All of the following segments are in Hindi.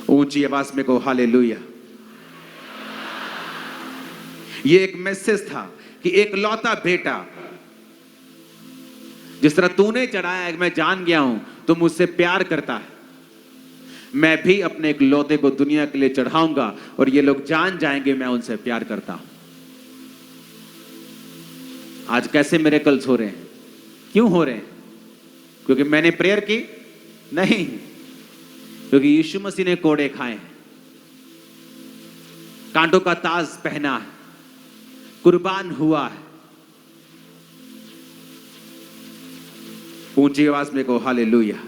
ऊंची आवाज में कहो हालेलुया। ये एक मैसेज था कि एक लौता बेटा, जिस तरह तूने चढ़ाया है, मैं जान गया हूं तू मुझसे प्यार करता है, मैं भी अपने एक लौते को दुनिया के लिए चढ़ाऊंगा और ये लोग जान जाएंगे मैं उनसे प्यार करता हूं। आज कैसे मिरेकल्स हो रहे हैं? क्यों हो रहे हैं? क्योंकि मैंने प्रेयर की? नहीं, क्योंकि यीशु मसीह ने कोड़े खाए हैं, कांटों का ताज पहना है, कुर्बान हुआ है। ऊंची आवाज में कहो हालेलुया।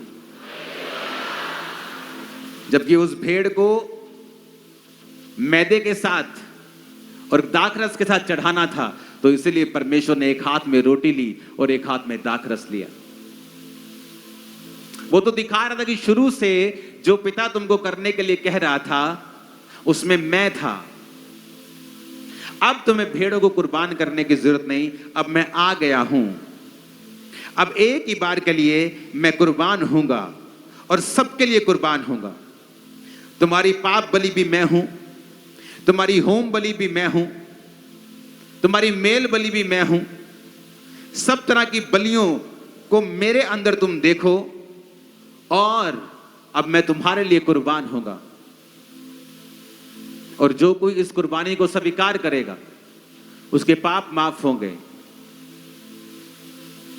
जबकि उस भेड़ को मैदे के साथ और दाखरस के साथ चढ़ाना था, तो इसलिए परमेश्वर ने एक हाथ में रोटी ली और एक हाथ में दाखरस लिया। वो तो दिखा रहा था कि शुरू से जो पिता तुमको करने के लिए कह रहा था उसमें मैं था। अब तुम्हें भेड़ों को कुर्बान करने की जरूरत नहीं, अब मैं आ गया हूं। अब एक ही बार के लिए मैं कुर्बान होऊंगा और सबके लिए कुर्बान होऊंगा। तुम्हारी पाप बलि भी मैं हूं, तुम्हारी होम बलि भी मैं हूं, तुम्हारी मेल बलि भी मैं हूं। सब तरह की बलियों को मेरे अंदर तुम देखो और अब मैं तुम्हारे लिए कुर्बान होगा। और जो कोई इस कुर्बानी को स्वीकार करेगा उसके पाप माफ होंगे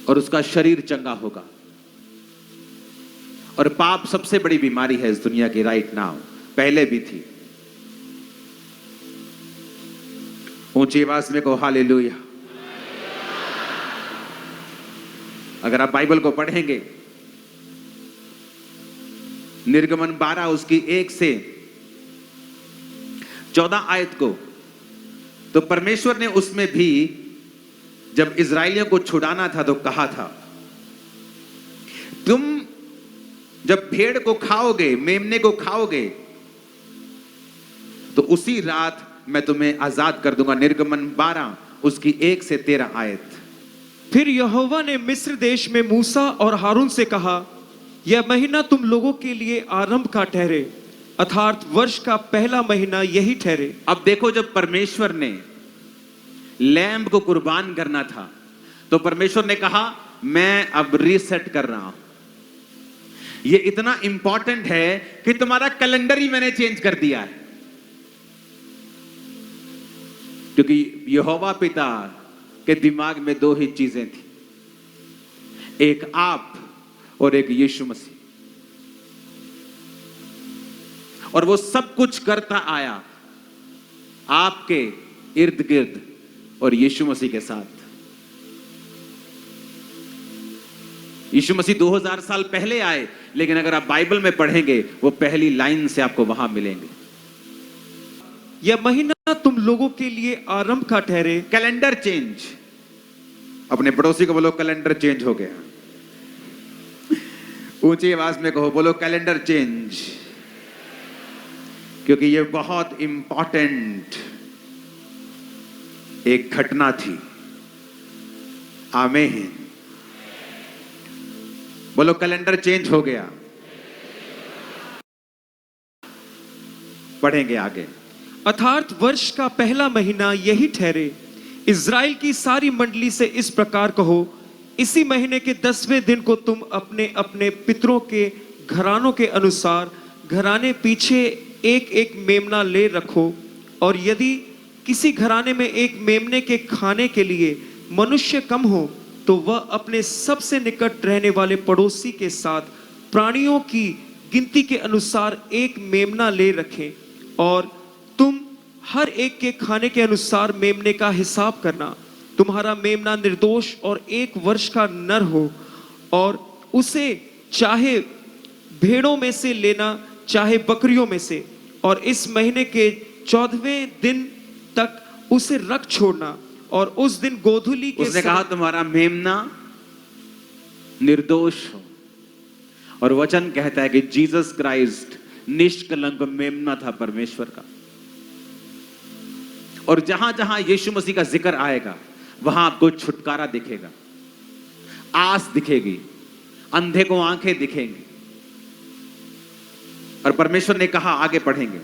और उसका शरीर चंगा होगा। और पाप सबसे बड़ी बीमारी है इस दुनिया की राइट नाउ, पहले भी थी। ऊंची आवाज में कहो हालेलुया। अगर आप बाइबल को पढ़ेंगे, निर्गमन 12 उसकी 1 से 14 आयत को, तो परमेश्वर ने उसमें भी जब इजरायलियों को छुड़ाना था तो कहा था, तुम जब भेड़ को खाओगे, मेमने को खाओगे, तो उसी रात मैं तुम्हें आजाद कर दूंगा। निर्गमन 12 उसकी 1 से 13 आयत। फिर यहोवा ने मिस्र देश में मूसा और हारून से कहा, यह महीना तुम लोगों के लिए आरंभ का ठहरे, अर्थात वर्ष का पहला महीना यही ठहरे। अब देखो, जब परमेश्वर ने लैम्ब को कुर्बान करना था तो परमेश्वर ने कहा मैं अब रीसेट कर रहा हूं। यह इतना इंपॉर्टेंट है कि तुम्हारा कैलेंडर ही मैंने चेंज कर दिया है। क्योंकि यहोवा पिता के दिमाग में 2 ही चीजें थी, एक आप और एक यीशु मसीह। और वो सब कुछ करता आया आपके इर्द गिर्द और यीशु मसीह के साथ। यीशु मसीह 2000 साल पहले आए, लेकिन अगर आप बाइबल में पढ़ेंगे वो पहली लाइन से आपको वहां मिलेंगे। यह महीना तुम लोगों के लिए आरंभ का ठहरे। Calendar change. अपने पड़ोसी को बोलो कैलेंडर चेंज हो गया। ऊंची आवाज में कहो, बोलो कैलेंडर चेंज। क्योंकि यह बहुत इंपॉर्टेंट एक घटना थी। आमीन। बोलो कैलेंडर चेंज हो गया। पढ़ेंगे आगे। अर्थात वर्ष का पहला महीना यही ठहरे। इज़राइल की सारी मंडली से इस प्रकार कहो, इसी महीने के 10वें दिन को तुम अपने अपने पितरों के घरानों के अनुसार घराने पीछे एक एक मेमना ले रखो। और यदि किसी घराने में एक मेमने के खाने के लिए मनुष्य कम हो, तो वह अपने सबसे निकट रहने वाले पड़ोसी के साथ प्राणियों की गिनती के अनुसार एक मेमना ले रखें। और तुम हर एक के खाने के अनुसार मेमने का हिसाब करना। तुम्हारा मेमना निर्दोष और 1 वर्ष का नर हो, और उसे चाहे भेड़ों में से लेना चाहे बकरियों में से, और इस महीने के 14वें दिन तक उसे रख छोड़ना। और उस दिन गोधूली के उसने कहा तुम्हारा मेमना निर्दोष हो। और वचन कहता है कि जीसस क्राइस्ट निष्कलंक मेमना था परमेश्वर का। और जहां जहां यीशु मसीह का जिक्र आएगा वहां आपको छुटकारा दिखेगा, आस दिखेगी, अंधे को आंखें दिखेंगी। और परमेश्वर ने कहा, आगे पढ़ेंगे,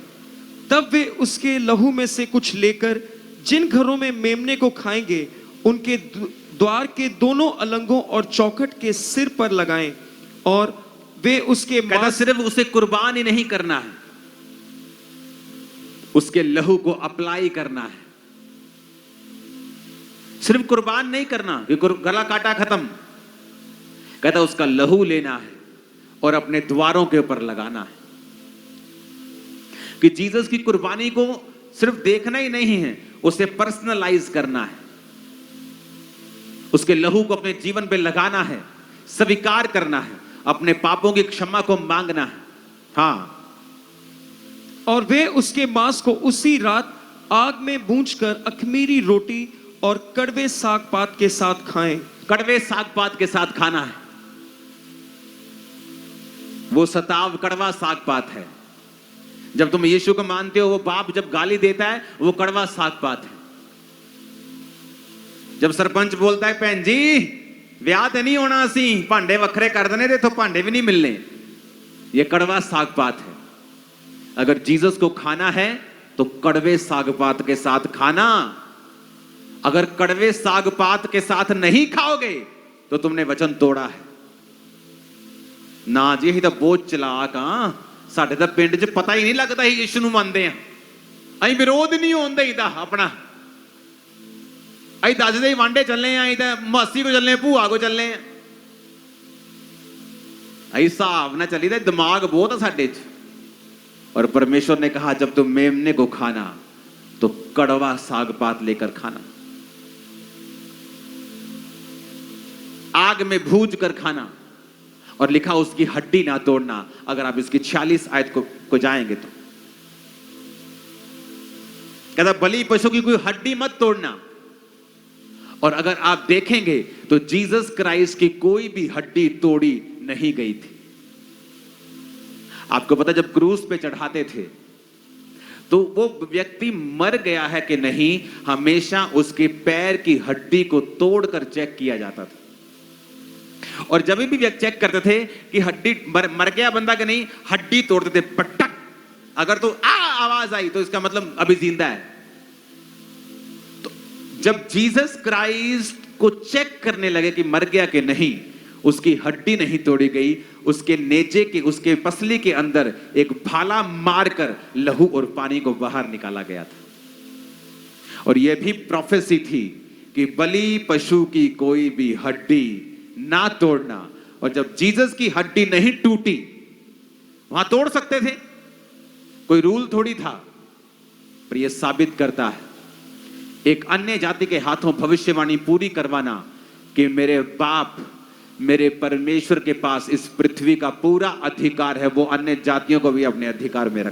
तब वे उसके लहू में से कुछ लेकर जिन घरों में मेमने को खाएंगे उनके द्वार के दोनों अलंगों और चौखट के सिर पर लगाएं, और वे उसके कहता सिर्फ उसे कुर्बान ही नहीं करना है, उसके लहू को अप्लाई करना है। सिर्फ कुर्बान नहीं करना कि गला काटा खत्म, कहता उसका लहू लेना है और अपने द्वारों के ऊपर लगाना है। कि जीसस की कुर्बानी को सिर्फ देखना ही नहीं है, उसे पर्सनलाइज करना है, उसके लहू को अपने जीवन पे लगाना है, स्वीकार करना है, अपने पापों की क्षमा को मांगना है। हाँ, और वे उसके मांस को उसी रात आग में भूंजकर अखमीरी रोटी और कड़वे साग पात के साथ खाएं। कड़वे साग पात के साथ खाना है। वो सताव कड़वा साग पात है। जब तुम यीशु को मानते हो, वो बाप जब गाली देता है वो कड़वा साग पात है। जब सरपंच बोलता है, भैन जी ब्याह ते नहीं होना, सी भांडे वखरे कर देने थे, तो भांडे भी नहीं मिलने, ये कड़वा साग पात है। अगर जीसस को खाना है तो कड़वे साग पात के साथ खाना। अगर कड़वे साग पात के साथ नहीं खाओगे तो तुमने वचन तोड़ा है ना जी। ही तो बहुत चलाक हाँ, साडे तो पिंड च पता ही नहीं लगता ही यीशु नूं मनदे आ, अं विरोध नहीं होन देईदा अपना, अं दसदे ही वांडे चलने आ, तो मासी को चलने, भूआ को चलने, अं हिसाब ना चली, दिमाग बहुत है साडे च। और परमेश्वर ने कहा जब तुम मेमने को खाना तो कड़वा साग पात लेकर खाना, आग में भूज कर खाना, और लिखा उसकी हड्डी ना तोड़ना। अगर आप इसकी 46 आयत को जाएंगे तो कहता बलि पशु की कोई हड्डी मत तोड़ना। और अगर आप देखेंगे तो जीसस क्राइस्ट की कोई भी हड्डी तोड़ी नहीं गई थी। आपको पता, जब क्रूस पे चढ़ाते थे तो वो व्यक्ति मर गया है कि नहीं, हमेशा उसके पैर की हड्डी को तोड़कर चेक किया जाता था। और जब भी चेक करते थे कि हड्डी मर गया बंदा कि नहीं, हड्डी तोड़ते थे पटक। अगर तो आवाज आई तो इसका मतलब अभी जिंदा है। तो जब जीसस क्राइस्ट को चेक करने लगे कि मर गया कि नहीं, उसकी हड्डी नहीं तोड़ी गई, उसके नेजे के, उसके पसली के अंदर एक भाला मारकर लहू और पानी को बाहर निकाला गया था। और यह भी प्रोफेसी थी कि बलि पशु की कोई भी हड्डी ना तोड़ना। और जब जीसस की हड्डी नहीं टूटी, वहां तोड़ सकते थे, कोई रूल थोड़ी था, पर यह साबित करता है एक अन्य जाति के हाथों भविष्यवाणी पूरी करवाना कि मेरे बाप, मेरे परमेश्वर के पास इस पृथ्वी का पूरा अधिकार है, वो अन्य जातियों को भी अपने अधिकार में रख